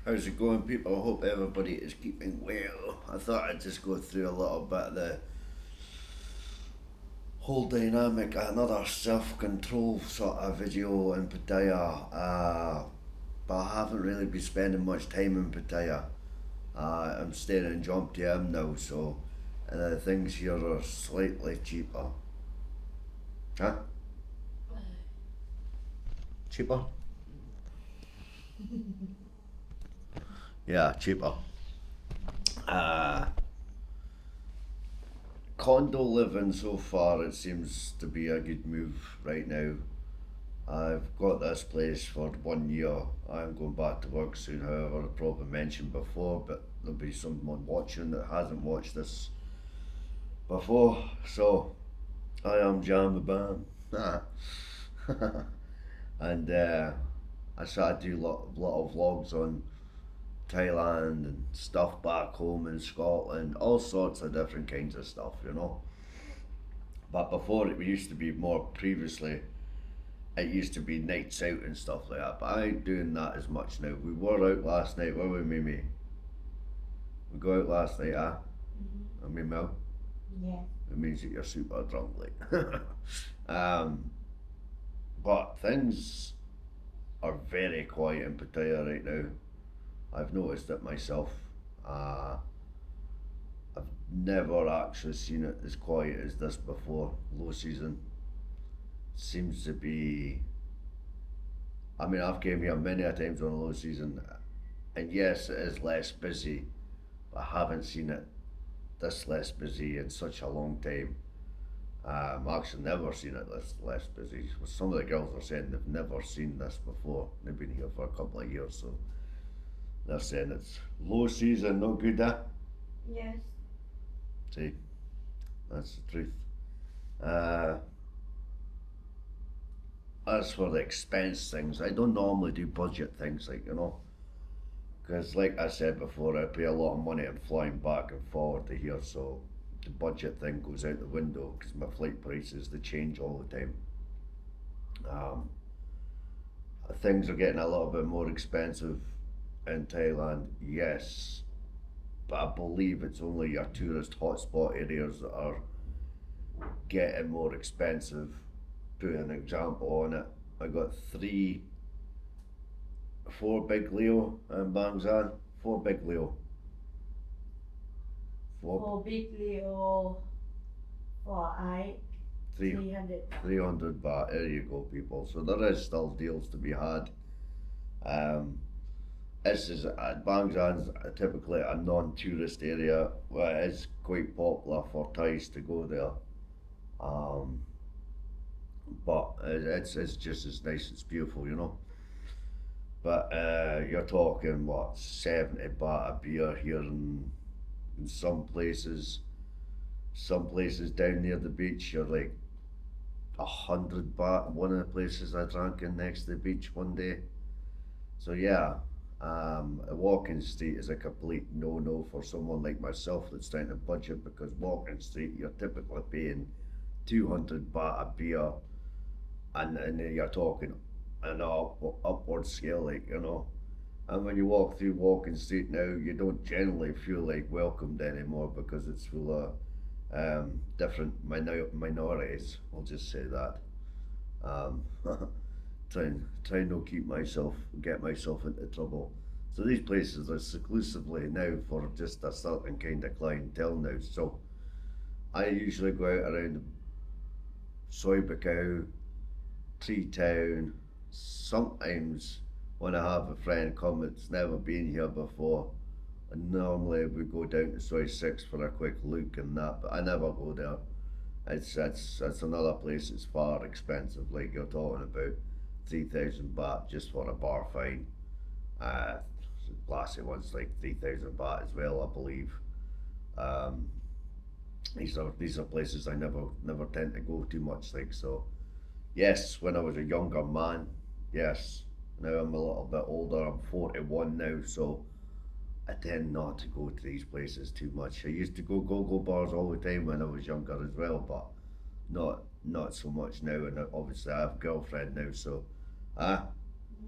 How's it going, people? I hope everybody is keeping well. I thought I'd just go through a little bit of the whole dynamic, another self control sort of video in Pattaya. But I haven't really been spending much time in Pattaya. I'm staying in jam.thebam now, so things here are slightly cheaper. Huh? Cheaper? Yeah, cheaper. Uh, Condo living so far, it seems to be a good move right now. I've got this place for 1 year. I'm going back to work soon, however, I probably mentioned before, but there'll be someone watching that hasn't watched this before. So, I am jam.thebam. and I sort of do lot of vlogs on Thailand and stuff back home in Scotland, all sorts of different kinds of stuff. But before it used to be more previously, it used to be nights out and stuff like that. But I ain't doing that as much now. We were out last night, were we, Mimi? We go out last night, ah? I mean, Mel? Yeah. It means that you're super drunk, like. um, but things are very quiet in Pattaya right now. I've noticed it myself. Uh, I've never actually seen it as quiet as this before. Low season seems to be. I mean, I've came here many a times on a low season, and yes, it is less busy, but I haven't seen it this less busy in such a long time. Actually never seen it this less busy. Some of the girls are saying they've never seen this before. They've been here for a couple of years, so they're saying it's low season, no good, eh? Yes. See, that's the truth. Uh, as for the expense things, I don't normally do budget things, because like I said before, I pay a lot of money in flying back and forward to here, so the budget thing goes out the window because my flight prices they change all the time. Um, Things are getting a little bit more expensive in Thailand, yes, but I believe it's only your tourist hotspot areas that are getting more expensive. Put an example on it. I got four big Leo in Bangsan. Four big Leo. Four, For big Leo, for I, three, 300. 300 baht. There you go, people. So there is still deals to be had. Um, this is Bangsan's typically a non-tourist area, where it is quite popular for Thais to go there. Um, but it's just as nice. It's beautiful. But you're talking what 70 baht a beer here in some places. Some places down near the beach, you're like 100 baht. One of the places I drank in next to the beach one day. So yeah, a walking street is a complete no-no for someone like myself that's trying to budget because walking street you're typically paying 200 baht a beer, and you're talking an upward scale, like. And when you walk through walking street now, you don't generally feel like welcomed anymore because it's full of different minorities. I'll just say that. Um, try not get myself into trouble. So these places are exclusively now for just a certain kind of clientele now. So I usually go out around Soy Bacau, Tree Town. Sometimes when I have a friend come that's never been here before, and normally we go down to Soy 6 for a quick look and that, but I never go there. It's another place that's far expensive. Like you're talking about 3,000 baht just for a bar fine. Uh, Glassy one's like 3,000 baht as well, I believe. Um, these are places I never tend to go too much. Like so, yes, when I was a younger man, yes. Now I'm a little bit older. I'm 41 now, so I tend not to go to these places too much. I used to go bars all the time when I was younger as well, but not so much now. And obviously I have a girlfriend now, so ah,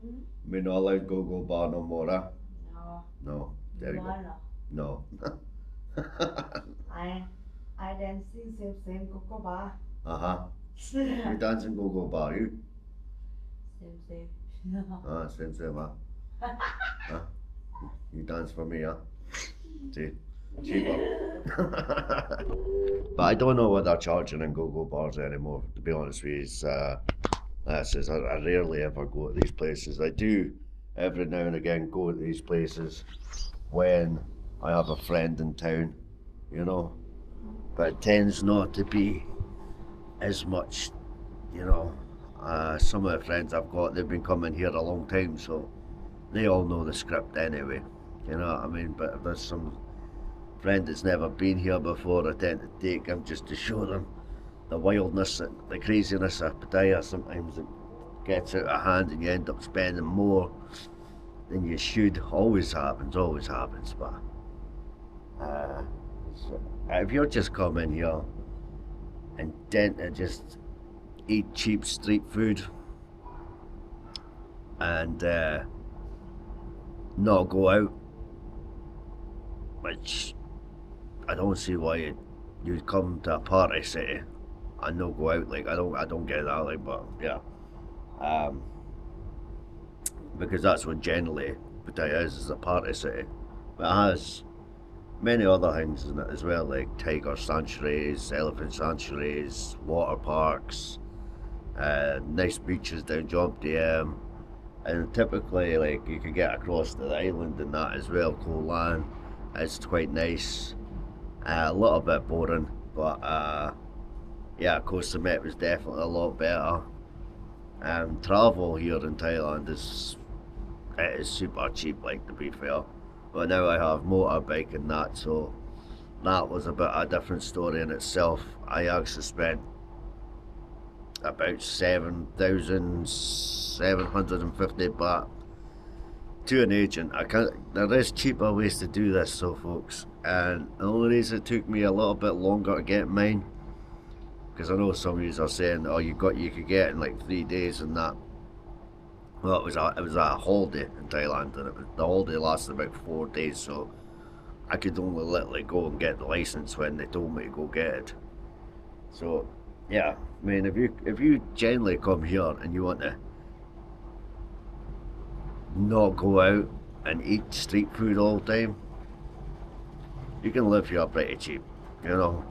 Mm-hmm. me not allowed go bar no more. Ah, No, No. There you go. No. I dancing same cocoa bar. Uh-huh. You dancing go-go bar, you? Same. Same, huh? Huh? You dance for me, huh? See? Cheaper. But I don't know what they're charging in go-go bars anymore, to be honest with you. I rarely ever go to these places. I do every now and again go to these places when I have a friend in town, you know. But it tends not to be as much, you know. Some of the friends I've got, they've been coming here a long time, so they all know the script anyway. You know what I mean? But if there's some friend that's never been here before, I tend to take them just to show them the wildness, the craziness of Pattaya. Sometimes it gets out of hand and you end up spending more than you should. Always happens. But if you're just coming here and tend to just eat cheap street food and not go out, which I don't see why you'd come to a party city and not go out. Like I don't get that. Like, but yeah, because that's what generally Pattaya is a party city. But it has many other things in it as well, like tiger sanctuaries, elephant sanctuaries, water parks, nice beaches down jam.thebam, and typically like you can get across to the island and that as well. Kolan, it's quite nice. A little bit boring, but yeah, Koh Samet was definitely a lot better. Travel here in Thailand is super cheap, like, to be fair. But now I have motorbike and that, so that was a bit of a different story in itself. I actually spent about 7,750 baht to an agent. There is cheaper ways to do this, so folks. And the only reason it took me a little bit longer to get mine, because I know some of you are saying, oh, you could get in like 3 days and that. Well, it was a holiday in Thailand, and the holiday lasted about 4 days, so I could only literally go and get the license when they told me to go get it. So yeah, I mean, if you generally come here and you want to not go out and eat street food all the time, you can live here pretty cheap, you know.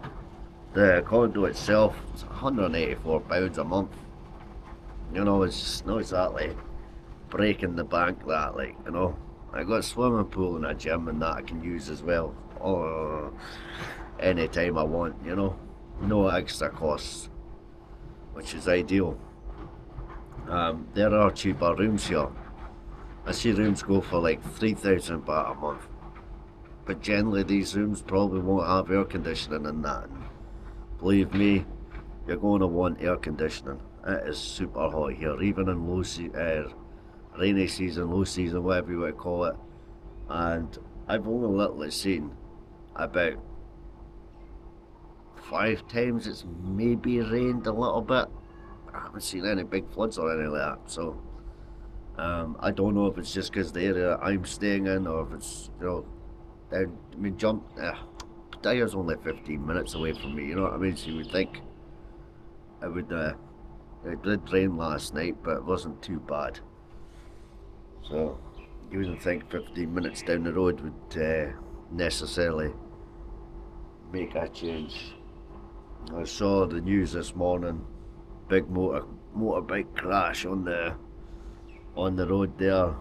The condo itself is £184 a month. You know, it's not exactly breaking the bank that, like, you know. I got a swimming pool and a gym and that I can use as well. Anytime I want, you know. No extra costs, which is ideal. There are cheaper rooms here. I see rooms go for like 3,000 baht a month. But generally these rooms probably won't have air conditioning and that. And believe me, you're going to want air conditioning. It is super hot here, even in rainy season, low season, whatever you want to call it. And I've only literally seen about 5 times it's maybe rained a little bit. I haven't seen any big floods or anything like that. So I don't know if it's just because the area I'm staying in, or if it's, you know, Pattaya's only 15 minutes away from me, you know what I mean? So you would think it would, it did rain last night, but it wasn't too bad. So you wouldn't think 15 minutes down the road would necessarily make a change. I saw the news this morning, big motorbike crash on the road there,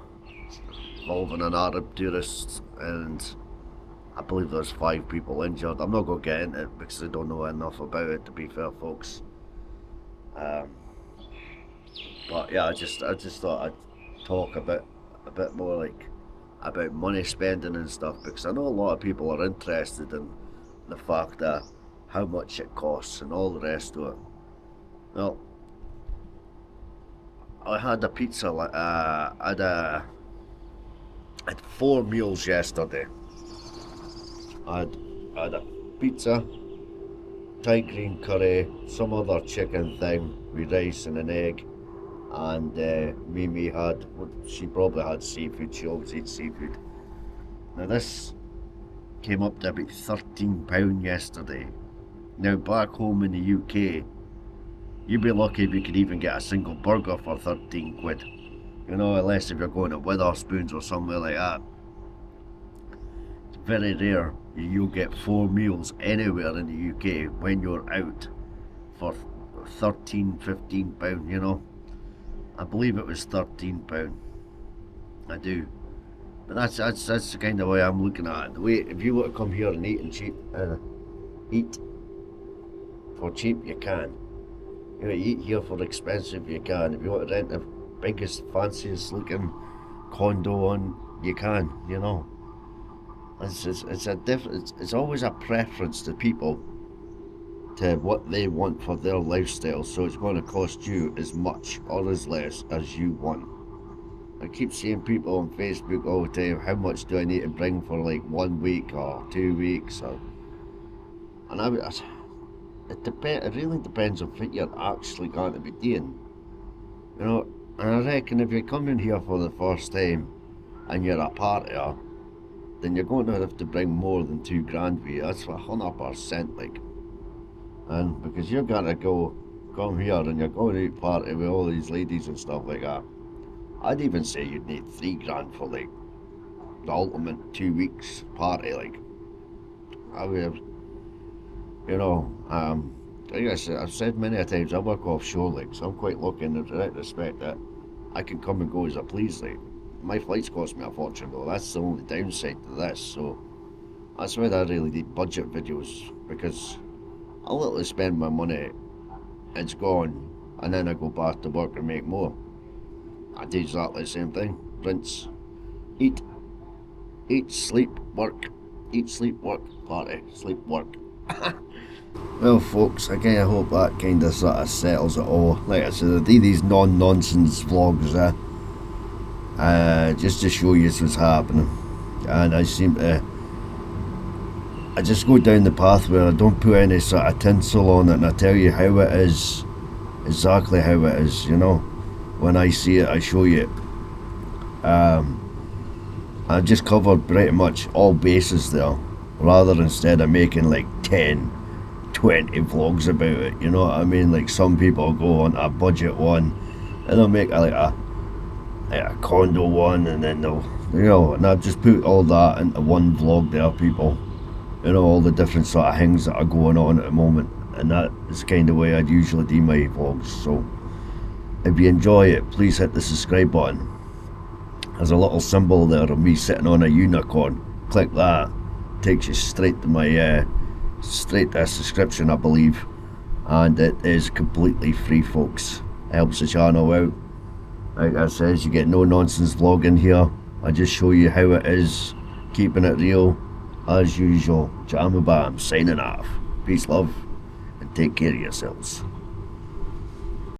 involving an Arab tourist, and I believe there's 5 people injured. I'm not going to get into it because I don't know enough about it, to be fair, folks. But yeah, I just thought I'd talk a bit more like about money spending and stuff, because I know a lot of people are interested in the fact that how much it costs and all the rest of it. Well, I had a pizza. I had 4 meals yesterday. I had a pizza, Thai green curry, some other chicken thing with rice and an egg, and Mimi she probably had seafood. She always eats seafood. Now this came up to about £13 yesterday. Now back home in the UK, you'd be lucky if you could even get a single burger for 13 quid. You know, unless if you're going to Witherspoons or somewhere like that. It's very rare you'll get 4 meals anywhere in the UK when you're out for £13, £15, you know. I believe it was £13. I do. But that's the kind of way I'm looking at it. The way, if you want to come here and eat for cheap, you can. You know, eat here for expensive, you can. If you want to rent the biggest, fanciest looking condo on, you can. You know, it's always a preference to people to what they want for their lifestyle. So it's going to cost you as much or as less as you want. I keep seeing people on Facebook all the time, how much do I need to bring for like 1 week or 2 weeks, it really depends on what you're actually going to be doing, you know. And I reckon if you're coming here for the first time and you're a partier, then you're going to have to bring more than £2,000 with you. That's 100%, like. And because you're going to come here and you're going to party with all these ladies and stuff like that, I'd even say you'd need £3,000 for like the ultimate 2 weeks party. Like, I would have, you know, like I've said many a times, I work offshore, like, so I'm quite lucky in that respect that I can come and go as I please. Like, my flights cost me a fortune though. That's the only downside to this. So that's why I really need budget videos, because I literally spend my money, it's gone, and then I go back to work and make more. I do exactly the same thing. Rinse, eat, sleep, work, eat, sleep, work, party, sleep, work. Well, folks, again, I hope that kind of sort of settles it all. Like I said, I do these non-nonsense vlogs, just to show you what's happening. And I just go down the path where I don't put any sort of tinsel on it, and I tell you how it is, exactly how it is, you know. When I see it, I show you it. I just covered pretty much all bases there, rather instead of making like 10, 20 vlogs about it, you know what I mean? Like, some people go on a budget one, and they'll make like a condo one, and then they'll, you know, and I've just put all that into one vlog there, people. You know, all the different sort of things that are going on at the moment, and that is the kind of way I'd usually do my vlogs. So if you enjoy it, please hit the subscribe button. There's a little symbol there of me sitting on a unicorn. Click that, takes you straight to my straight to a subscription, I believe, and it is completely free, folks. Helps the channel out. Like I says, you get no nonsense vlogging here. I just show you how it is, keeping it real as usual. Jam.thebam signing off. Peace, love, and take care of yourselves.